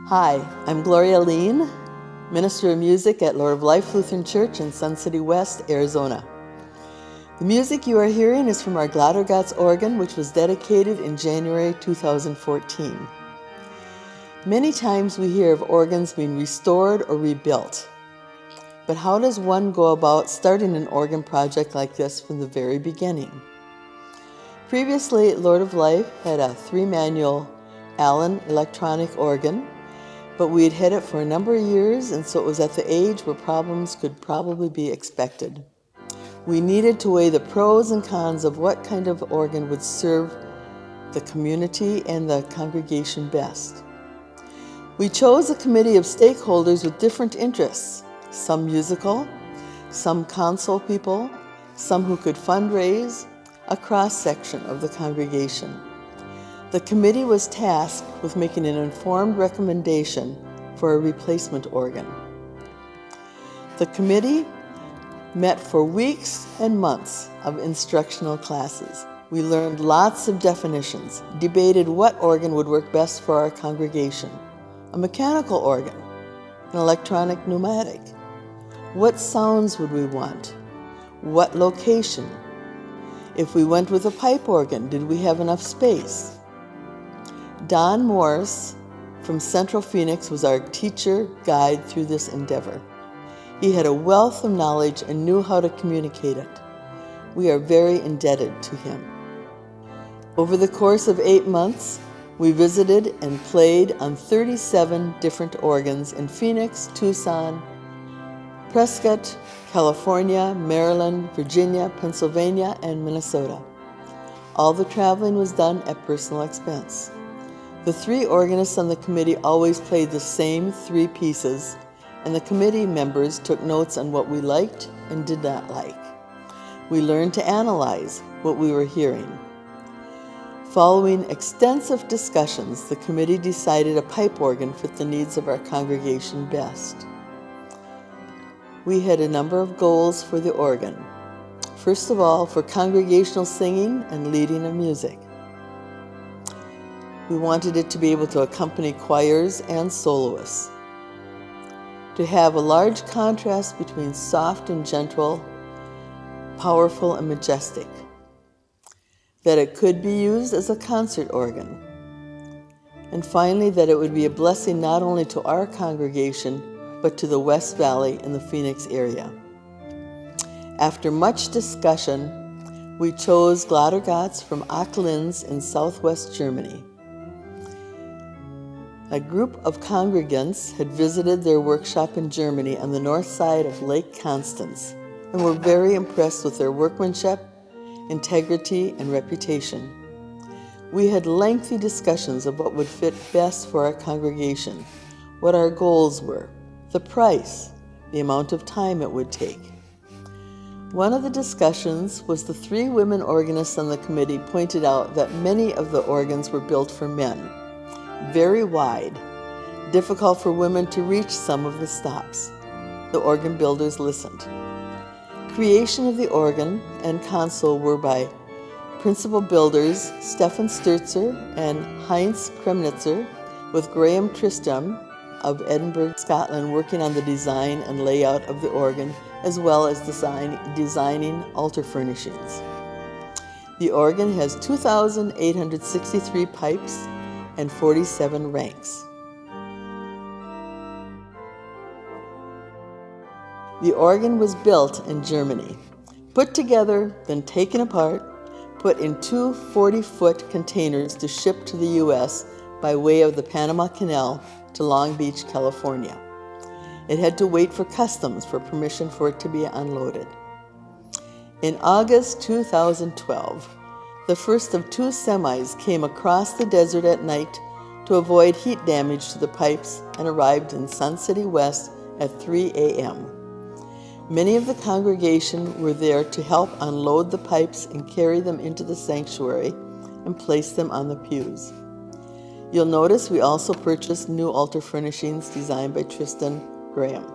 Hi, I'm Gloria Lean, Minister of Music at Lord of Life Lutheran Church in Sun City West, Arizona. The music you are hearing is from our Glatter-Götz organ, which was dedicated in January 2014. Many times we hear of organs being restored or rebuilt. But how does one go about starting an organ project like this from the very beginning? Previously, Lord of Life had a 3-manual Allen electronic organ, but we had had it for a number of years, and so it was at the age where problems could probably be expected. We needed to weigh the pros and cons of what kind of organ would serve the community and the congregation best. We chose a committee of stakeholders with different interests, some musical, some console people, some who could fundraise, a cross-section of the congregation. The committee was tasked with making an informed recommendation for a replacement organ. The committee met for weeks and months of instructional classes. We learned lots of definitions, debated what organ would work best for our congregation. A mechanical organ, an electronic pneumatic. What sounds would we want? What location? If we went with a pipe organ, did we have enough space? Don Morris from Central Phoenix was our teacher guide through this endeavor. He had a wealth of knowledge and knew how to communicate it. We are very indebted to him. Over the course of 8 months, we visited and played on 37 different organs in Phoenix, Tucson, Prescott, California, Maryland, Virginia, Pennsylvania, and Minnesota. All the traveling was done at personal expense. The 3 organists on the committee always played the same 3 pieces, and the committee members took notes on what we liked and did not like. We learned to analyze what we were hearing. Following extensive discussions, the committee decided a pipe organ fit the needs of our congregation best. We had a number of goals for the organ. First of all, for congregational singing and leading of music. We wanted it to be able to accompany choirs and soloists. To have a large contrast between soft and gentle, powerful and majestic. That it could be used as a concert organ. And finally, that it would be a blessing not only to our congregation, but to the West Valley and the Phoenix area. After much discussion, we chose Glatter-Götz from Ach-Linz in southwest Germany. A group of congregants had visited their workshop in Germany on the north side of Lake Constance and were very impressed with their workmanship, integrity, and reputation. We had lengthy discussions of what would fit best for our congregation, what our goals were, the price, the amount of time it would take. One of the discussions was the 3 women organists on the committee pointed out that many of the organs were built for men, very wide, difficult for women to reach some of the stops. The organ builders listened. Creation of the organ and console were by principal builders Stefan Sturzer and Heinz Kremnitzer, with Graham Tristram of Edinburgh, Scotland, working on the design and layout of the organ, as well as designing altar furnishings. The organ has 2,863 pipes and 47 ranks. The organ was built in Germany, put together, then taken apart, put in 2 40-foot containers to ship to the U.S. by way of the Panama Canal to Long Beach, California. It had to wait for customs for permission for it to be unloaded. In August 2012, the first of 2 semis came across the desert at night to avoid heat damage to the pipes and arrived in Sun City West at 3 a.m. Many of the congregation were there to help unload the pipes and carry them into the sanctuary and place them on the pews. You'll notice we also purchased new altar furnishings designed by Tristan Graham.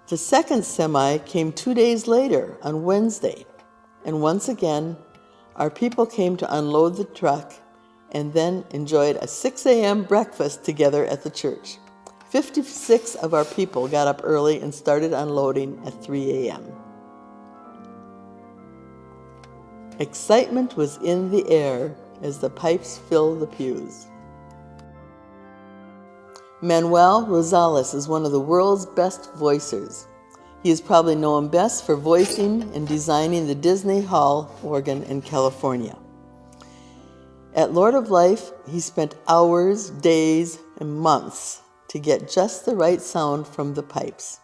The second semi came 2 days later on Wednesday, and once again, our people came to unload the truck and then enjoyed a 6 a.m. breakfast together at the church. 56 of our people got up early and started unloading at 3 a.m. Excitement was in the air as the pipes filled the pews. Manuel Rosales is one of the world's best voicers. He is probably known best for voicing and designing the Disney Hall organ in California. At Lord of Life, he spent hours, days, and months to get just the right sound from the pipes.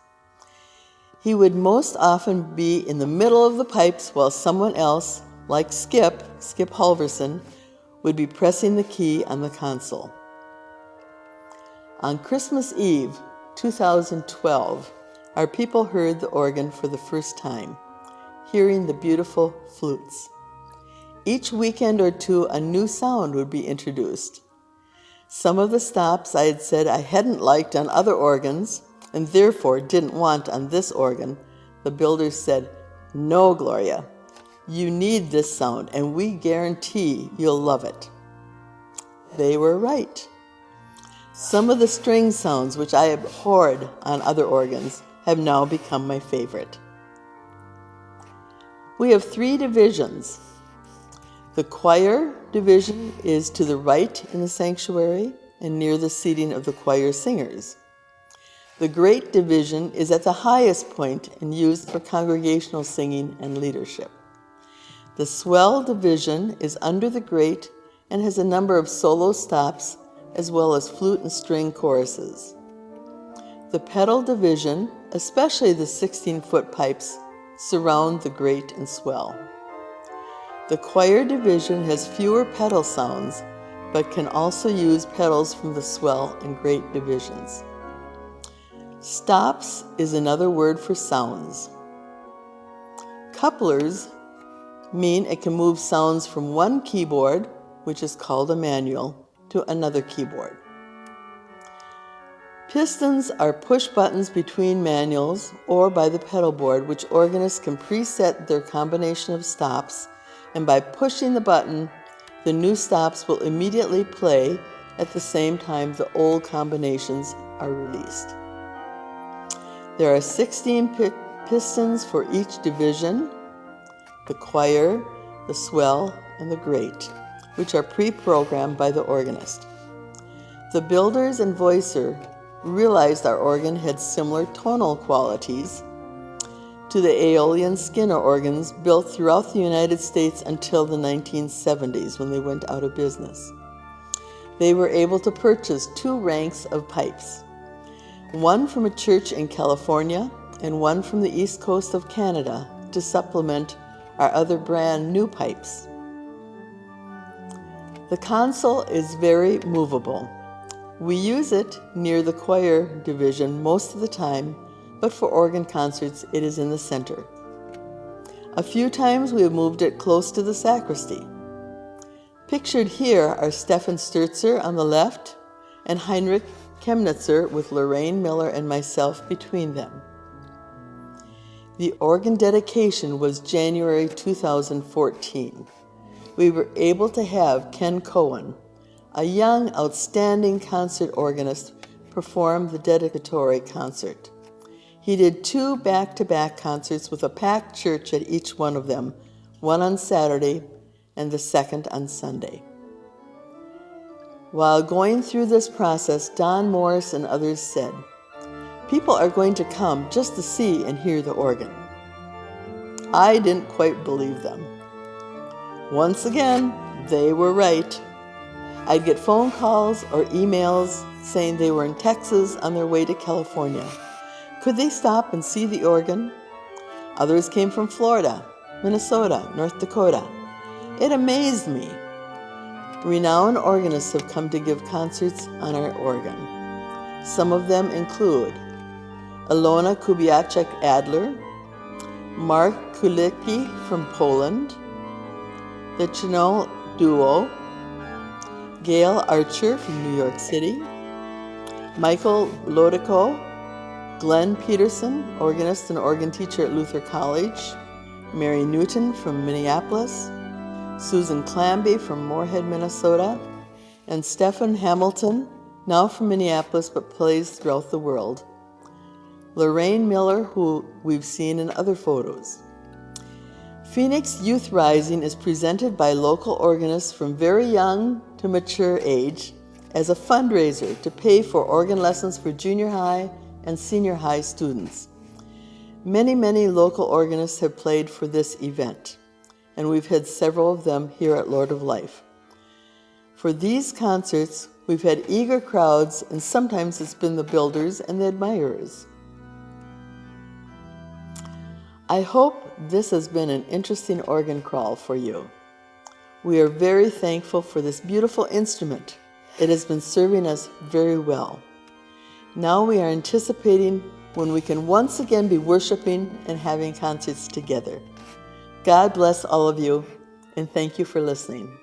He would most often be in the middle of the pipes while someone else, like Skip Halverson, would be pressing the key on the console. On Christmas Eve, 2012, our people heard the organ for the first time, hearing the beautiful flutes. Each weekend or two, a new sound would be introduced. Some of the stops I had said I hadn't liked on other organs, and therefore didn't want on this organ, the builders said, "No, Gloria, you need this sound, and we guarantee you'll love it." They were right. Some of the string sounds which I abhorred on other organs have now become my favorite. We have 3 divisions. The choir division is to the right in the sanctuary and near the seating of the choir singers. The great division is at the highest point and used for congregational singing and leadership. The swell division is under the great and has a number of solo stops as well as flute and string choruses. The pedal division, especially the 16-foot pipes, surround the great and swell. The choir division has fewer pedal sounds, but can also use pedals from the swell and great divisions. Stops is another word for sounds. Couplers mean it can move sounds from one keyboard, which is called a manual, to another keyboard. Pistons are push buttons between manuals or by the pedal board, which organists can preset their combination of stops, and by pushing the button, the new stops will immediately play at the same time the old combinations are released. There are 16 pistons for each division: the choir, the swell, and the great, which are pre-programmed by the organist. The builders and voicer realized our organ had similar tonal qualities to the Aeolian Skinner organs built throughout the United States until the 1970s, when they went out of business. They were able to purchase 2 ranks of pipes, one from a church in California and one from the east coast of Canada, to supplement our other brand new pipes. The console is very movable. We use it near the choir division most of the time, but for organ concerts it is in the center. A few times we have moved it close to the sacristy. Pictured here are Stefan Sturzer on the left and Heinrich Chemnitzer with Lorraine Miller and myself between them. The organ dedication was January 2014. We were able to have Ken Cohen, a young, outstanding concert organist, perform the dedicatory concert. He did 2 back-to-back concerts with a packed church at each one of them, one on Saturday and the second on Sunday. While going through this process, Don Morris and others said, "People are going to come just to see and hear the organ." I didn't quite believe them. Once again, they were right. I'd get phone calls or emails saying they were in Texas on their way to California. Could they stop and see the organ? Others came from Florida, Minnesota, North Dakota. It amazed me. Renowned organists have come to give concerts on our organ. Some of them include Ilona Kubiacek-Adler, Mark Kulicki from Poland, the Chenal Duo, Gail Archer from New York City, Michael Lodico, Glenn Peterson, organist and organ teacher at Luther College, Mary Newton from Minneapolis, Susan Clamby from Moorhead, Minnesota, and Stephen Hamilton, now from Minneapolis but plays throughout the world. Lorraine Miller, who we've seen in other photos. Phoenix Youth Rising is presented by local organists from very young to mature age as a fundraiser to pay for organ lessons for junior high and senior high students. Many local organists have played for this event, and we've had several of them here at Lord of Life. For these concerts, we've had eager crowds, and sometimes it's been the builders and the admirers. I hope this has been an interesting organ crawl for you. We are very thankful for this beautiful instrument. It has been serving us very well. Now we are anticipating when we can once again be worshiping and having concerts together. God bless all of you, and thank you for listening.